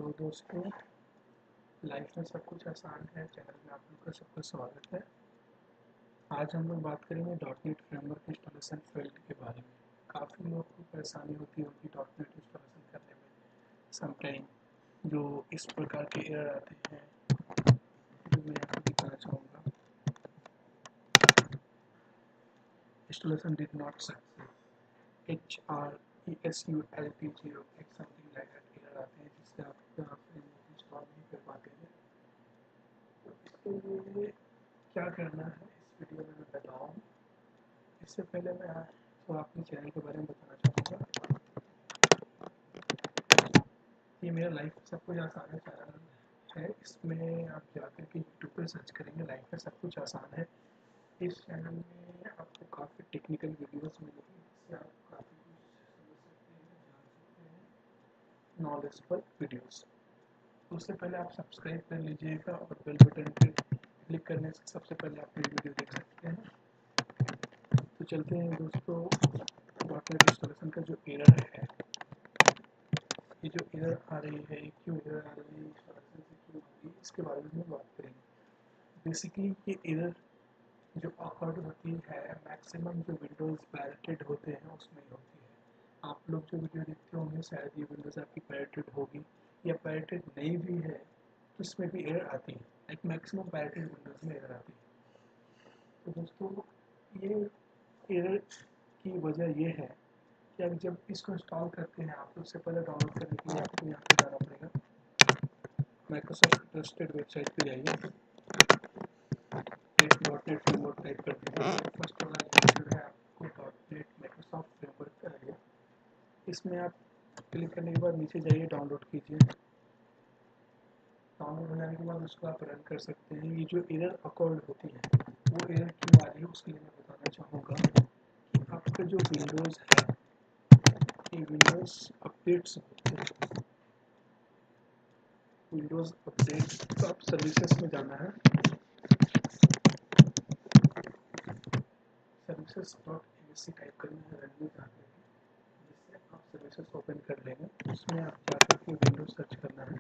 तो दोस्तों, लाइफ में सब कुछ आसान है चैनल में आप लोग का सबका स्वागत है। आज हम लोग बात करेंगे डॉटनेट फ्रेमवर्क इंस्टॉलेशन फील्ड के बारे में। काफ़ी लोगों को परेशानी होती होगी डॉटनेट इंस्टॉलेशन करने में। समटाइम जो इस प्रकार के एरर आते हैं जो मैं आपको दिखाना चाहूँगा। Installation did not success, HRESULT0 something like that error आते हैं जिससे आप फ्रेमवर्क इंस्टॉल नहीं कर पाते हैं। तो इसके लिए क्या करना है इस वीडियो में मैं बताऊँ। इससे पहले मैं थोड़ा अपने चैनल के बारे में बताना चाहूँगा। ये मेरा लाइफ में सब कुछ आसान है चैनल है। इसमें आप जाकर के यूट्यूब पर सर्च करेंगे लाइफ में सब कुछ आसान है। इस चैनल में आपको काफ़ी टेक्निकल वीडियोस मिलेंगी जिससे आप काफ़ी कुछ समझ सकते हैं, जान सकते हैं, नॉलेजफुल वीडियोस। उससे पहले आप सब्सक्राइब कर लीजिएगा और बेल बटन पे क्लिक करने से सबसे पहले आप ये वीडियो देख सकते हैं। तो चलते हैं दोस्तों, डॉटनेट इंस्टॉलेशन का जो एरर है, ये जो एरर आ रही है, क्यों एरर आ रही है, इंस्टॉलेशन से क्यों आ रही है, इसके बारे में बात करेंगे। बेसिकली ये एरर जो अकॉर्ड होती है मैक्सिमम जो विंडोज़ पैरेटेड होते हैं उसमें होती है। आप लोग जो वीडियो देखते होंगे शायद ये विंडोज़ आपकी पैरेटेड होगी या पैरेटेड नहीं भी है तो इसमें भी एरर आती है। एक मैक्सिमम पैरेटेड विंडोज़ में एरर आती है। तो दोस्तों, ये एरर की वजह ये है कि अब जब इसको इंस्टॉल करते हैं आप, उससे पहले डाउनलोड करने के लिए आपको यहाँ पे जाना पड़ेगा। माइक्रोसॉफ्ट ट्रस्टेड वेबसाइट पे जाइए, डॉटनेट फ्रेमवर्क टाइप कर दीजिए। फर्स्ट वाला जो है आपको डॉटनेट माइक्रोसॉफ्ट फ्रेमवर्क का आएगा। इसमें आप क्लिक करने के बाद नीचे जाइए, डाउनलोड कीजिए। डाउनलोड हो जाने के बाद उसको आप रन कर सकते हैं। ये जो एरर अकॉर्ड होती है वो एरर क्यों आ रही है उसके लिए मैं बताना चाहूँगा कि आपका जो विंडोज़ है ये विंडोज़ अपडेट्स होते हैं। विंडोज़ अपडेट्स तो आप सर्विसेज में जाना है, services.msc टाइप करना है, रन में जाकर के, जिससे आप सर्विसेज ओपन कर लेंगे। उसमें आप जाकर के विंडोज सर्च करना है,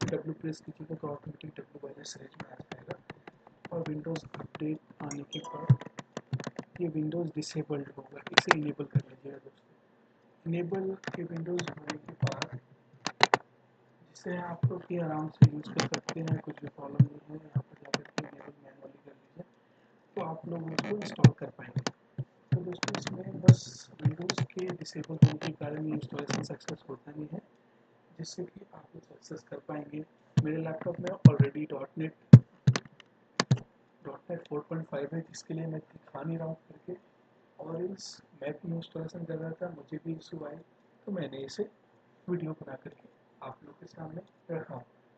डब्ल्यू प्रेस कीजिएगा तो ऑटोमेटिक डब्ल्यू वाले सीरीज में आ जाएगा। और विंडोज़ अपडेट आने के बाद ये विंडोज़ डिसेबल्ड होगा, इसे इनेबल कर लीजिएगा दोस्तों। इनेबल के विंडोज़ होने के बाद जिसे आप लोग ये आराम से यूज़ कर सकते हैं, कुछ भी प्रॉब्लम नहीं है। यहाँ पर जाकर के इनेबल मैनुअली कर लीजिए तो आप लोग उसको इंस्टॉल कर पाएंगे। तो दोस्तों, इसमें बस विंडोज़ के डिसेबल होने के कारण ये इंस्टॉलेशन सक्सेस होता नहीं है, जिससे कि आप लोग सक्सेस कर पाएंगे। मेरे लैपटॉप में ऑलरेडी डॉटनेट 4.5 है, जिसके लिए मैं दिखा नहीं रहा हूँ करके, और इस मैं भी इंस्टॉलेशन कर रहा था, मुझे भी इशू आई तो मैंने इसे वीडियो बना करके आप लोग के सामने रखा,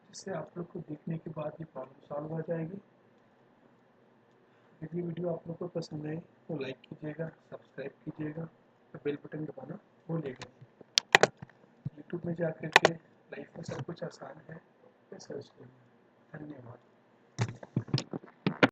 जिससे आप लोग को देखने के बाद ये प्रॉब्लम सॉल्व हो जाएगी। यदि वीडियो आप लोग को पसंद आए तो लाइक कीजिएगा, सब्सक्राइब कीजिएगा और बेल बटन दबाना भूलिएगा। यूट्यूब में जाकर के लाइफ में सब कुछ आसान है सर्च कीजिए।